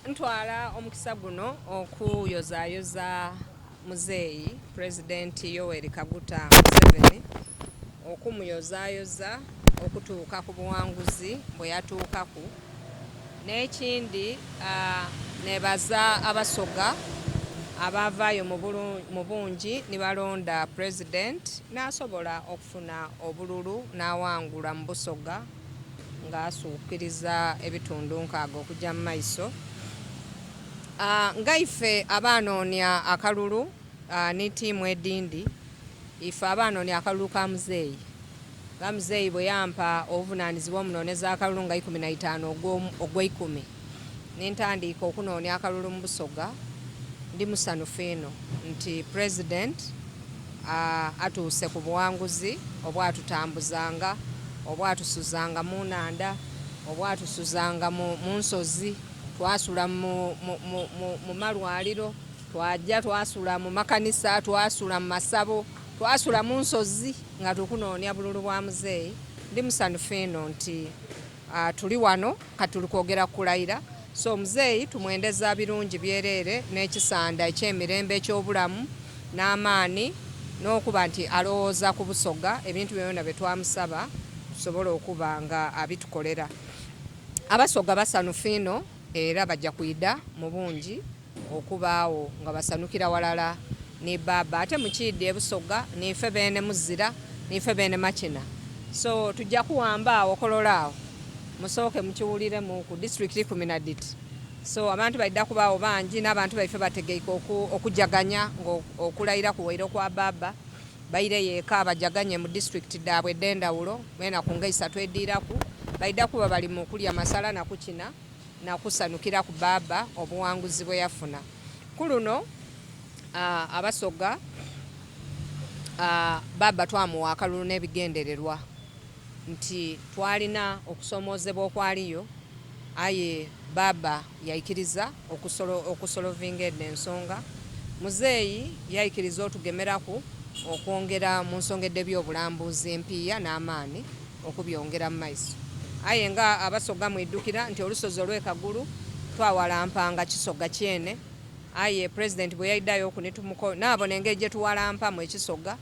ntwala omukisa guno okuyozayoza muzeeyi President Yoweri Kaguta Museveni okumuyozayoza okutuuka ku buwanguzi bwe yatuukaku n'ekindi nebaza abasoga abavaayo mu bungi ne balonda President n'asobola okufuna obululu n'awangula mu Busoga ng'asuukiriza ebitundu nkaaga okujja mu maiso. Nga ife abaanoonya akalulu ne ttiimu edindi, ife abaanoonya akalulu ka muzeeyi nga muzeeyi bwe yampa obuvunaanyizibwa omunoonyeza akalulu nga 15 ogw'ekumi n'entandiika okunoonya akalulu mu Busoga, ndi musanyufu eno nti President atuuse ku buwanguzi obwatutambuzanga, obwatusuzanga mu nnanda, obwatusuzanga mu nsozi, twasula mu malwaliro, twajja twasula mu makanisa, twasula mu masabo, twasula mu nsozi nga tukunoonya bululu bwa muzeeyi. Ndi musanyufu eno nti tuli wano kati tuli kwogera kulayira. So muzeeyi tumwendeza birungi byereere n'ekisanda eky'emirembe eky'obulamu n'amaani n'okuba nti alowooza ku Busoga, ebintu byonna bye twamusaba tusobole okuba nga abitukolera. Abasoga basanyufu eno era bajja kwida mu bungi okubaawo nga basanukira walala ne Baba ate mukiidde e Busoga nife beene Muzira nife beene Makina. So tujja kuwamba awo kololaawo musooke mukiwuliremu ku district 10. So abantu baidda kubaawo bangi n'abantu baife bategeika okujaganya okulayira kuwairo kwa Baba baire yeeka bajaganye mu district daabwe ed'endawulo bena ku nga 3 ediiraku baidda kuba bali mu kulya masala na kukina na kusanukira ku Baba obuwanguzi bwe yafuna. Ku luno abasoga Baba twamuwa akalulu n'ebigendererwa nti twalina okusomoozebwa okwaliyo, aye Baba yaikiriza okusolovinga edda ensonga. Muzeeyi yaikiriza otugemeraku okwongera mu nsonga eby'obulambuzi empiiya n'amaani okubyongera mu maiso. Aye nga abasoga mwiddukira nti olusozi olw'ekagulu twawalampanga Kisoga kyene, aye President bwe yayiddayo okunitumuko naabona engeri gye tuwalampamu ekisoga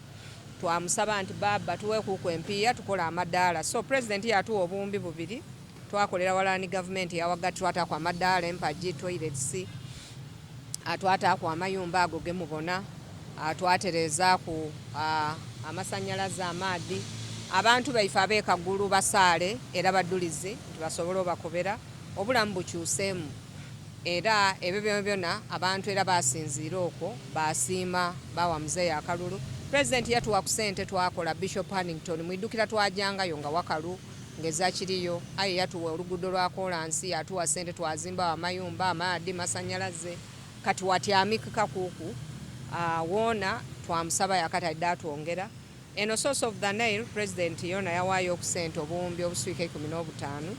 twamusaba nti Baba tuweekuuku empiiya tukola amadaala. So President yatuwa obuwumbi bubiri twakolera walala ni gavumenti yawagati, twataako amadaala, empagi, toilets, twataako amayumba ago ge mubona, twaterezaaku amasannyalaze, amaadi. Abantu baife ab'ekagulu basaale era baddulize nti basobole obakobera obulamu bukyuseemu, era ebyo byonna abantu era basinziira okwo basiima bawa muzeeyi akalulu. President yatuwa ku ssente twakola Bishop Hannington mwiddukira twajangayo nga wakalu ngeza kiriyo, aye yatuwa oluguudo lwa kolansi, yatuwa ssente twazimba amayumba, amaadi, masannyalaze, kati watyamikika kuuku woona twamusaba yakati adde atwongera. Eno source of the Nile President yona yawaayo okusente obuwumbi obuswika 15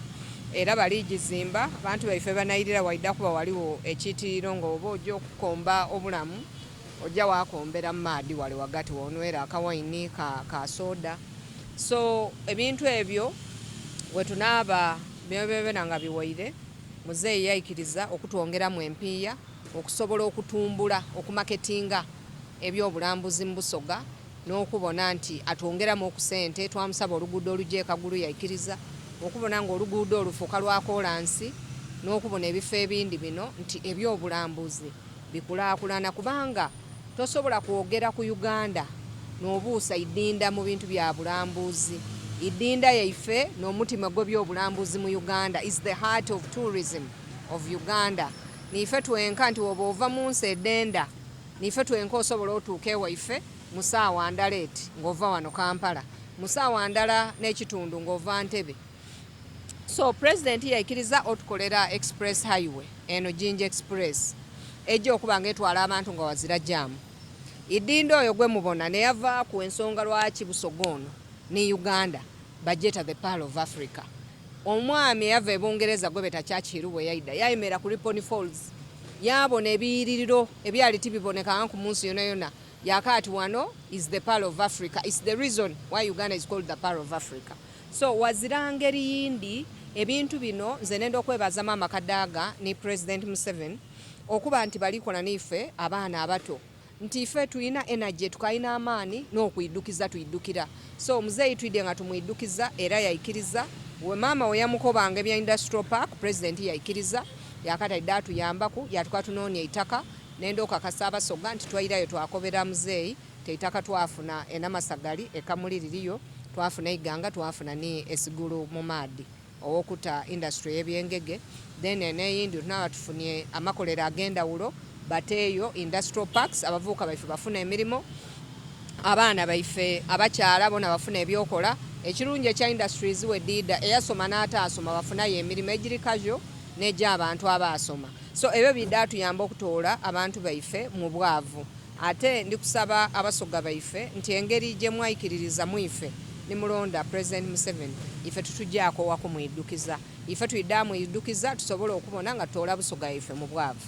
era baligizimba. Abantu baife banayirira waidda kuba waliwo ekiitiriro ng'oba ojja okukomba obulamu ojja waakombera mu maadi wali wagati wonwera akawayini ka soda. So ebintu ebyo we tunaaba byona nga biwaire, muzeeyi yaikiriza okutwongeramu empiiya okusobola okutumbula okumaketinga ebyobulambuzi mu Busoga n'okubona nti atwongeramu okusente. Twamusaba oluguudo olujja ekagulu yaikiriza, okubona ng'oluguudo olufuuka lwa kolansi, n'okubona ebifo ebindi bino nti ebyobulambuzi bikulaakulana, kubanga tosobola kwogera ku Uganda n'obuusa iddinda mu bintu bya bulambuzi. Iddinda yaife n'omutima gw'ebyobulambuzi mu Uganda is the heart of tourism of Uganda. Nife twenka nti oba ova mu nsi eddenda, nife twenka osobola otuuka ewaife mu ssaawa ndala eti ng'ova wano Kampala, mu ssaawa ndala n'ekitundu ng'ova Ntebe. So President yaikiriza otukolera express highway eno Jinja Express ejja okuba ng'etwala abantu nga wazira jaamu. Iddinda oyo gwe mubona ne yava ku ensonga lwaki Busoga ono ne Uganda bajeta the Pearl of Africa. Omwami yava e Bungereza gwe betakyakiri bwe yayidda yayimera ku Ripon Falls yabona ebiyiririro ebyali tibibonekanga ku munsi yona yona yakati wano is the Pearl of Africa. It's the reason why Uganda is called the Pearl of Africa. So wazira ngeri yindi ebintu bino nze nenda okwebaza Maama Kadaga ni President Museveni okuba nti balikola nife abaana abato nti ife tulina energy tukayina amaani n'okuyiddukiza tuyiddukira so muzeeyi twidde nga tumuyiddukiza era yayikiriza we maama we yamukobanga ebya industrial park president yayikiriza yakatadde atuyambaku yatuka tunoonya eitaka nenda okakasa Abasoga nti twayirayo twakobera muzeeyi teitaka twafuna enamasagali ekamuliririyo twafuna iganga twafuna ni esigulu mu maadi owokuta industry y'ebyengege then n'eyindi tunaba tufunye amakolero ag'endawulo bateeyo industrial parks abavubuka baife bafuna emirimu abaana baife abakyala bona bafuna ebyokola ekirungi ekya industries we dida eyasoma n'ataasoma bafunayo emirimu egiri casual n'egy'abantu abaasoma so ebyo bidda tuyamba okutoola abantu baife mu bwavu ate ndikusaba Abasoga baife nti engeri gye mwayikiririza mwife nimulonda President Museveni ife tutujjaako wakumuyiddukiza ife tuyidda muyiddukiza tusobole okubona nga tutoola Busoga ife mu bwavu.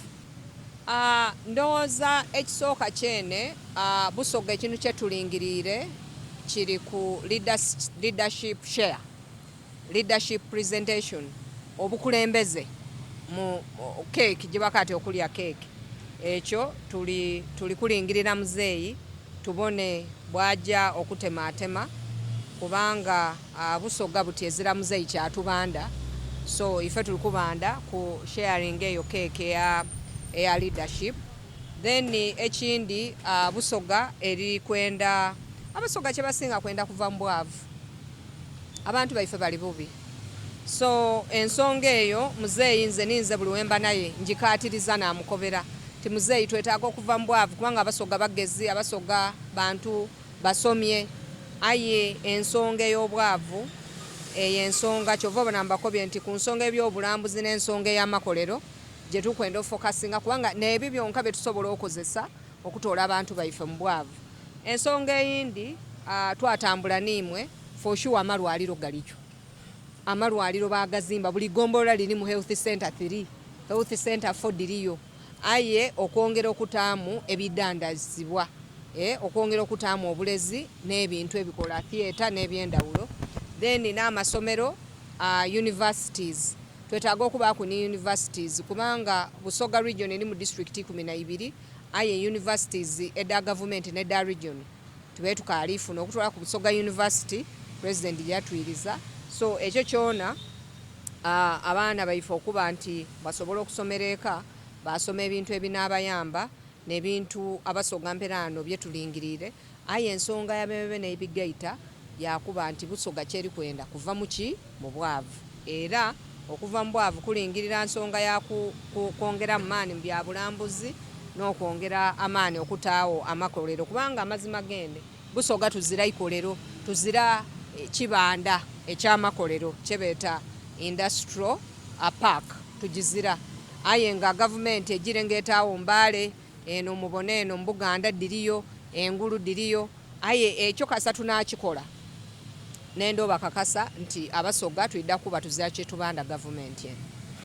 Ndowooza ekisooka kyene Busoga ekintu kye tulingiriire kiri ku leadership share leadership presentation obukulembeze mu cake gye bakati okulya cake ekyo tuli kulingirira muzeeyi tubone bwajja okutematema kubanga Busoga butyezira muzeeyi kyatubanda so ife tuli kubanda ku sharing eyo cake ya leadership then ekindi Busoga eri kwenda Abasoga kye basinga kwenda kuva mu bwavu abantu baife bali bubi so ensonga eyo muzeeyi nze ninze buli wemba naye njikatiriza namukobera ti muzeeyi twetaaga okuva mu bwavu kubanga Abasoga bagezi Abasoga bantu basomye aye ensonga ey'obwavu eyo ensonga kyova bona mbakobye nti ku nsonga ebyobulambuzi n'ensonga ey'amakolero gye tukwenda ofokasinga kubanga n'ebyo byonka bye tusobola okozesa okutoola abantu baife mu bwavu. Ensonga eyindi twatambula nimwe for sure amalwaliro galikyo amalwaliro bagazimba buli gombolola liri mu health center 3 health center 4 diriyo aye okwongera okutaamu ebidandazibwa okwongera okutaamu obulezi n'ebintu ebikola theatre n'ebyendawulo then n'amasomero universities twetaaga okubaako ne universities kubanga Busoga region eri mu district 12 aye universities edda government n'edda region tube tukalifuna okutwala ku Busoga University president yatwiriza so ekyo kyona abaana baife okuba nti basobola okusomera eka basoma ebintu ebinaabayamba n'ebintu Abasoga mperano bye tulingirire aye ensonga y'abebebe n'ebigaita yakuba nti Busoga kyeri kwenda kuva mu bwavu era okuva mu bwavu kulingirira nsonga ya kwongera amaani mu byabulambuzi n'okwongera amaani okutaawo amakolero kubanga amazima gende Busoga tuzira ikolero tuzira kibanda ekyamakolero kyebeeta industrial park tugizira aye nga government egirengetaawo Mbale eno mubone eno Mbuganda diriyo engulu diriyo aye ekyo kasa tunakikola nendo bakakasa nti Abasoga tuyidda kuba tuzira kyetubanda government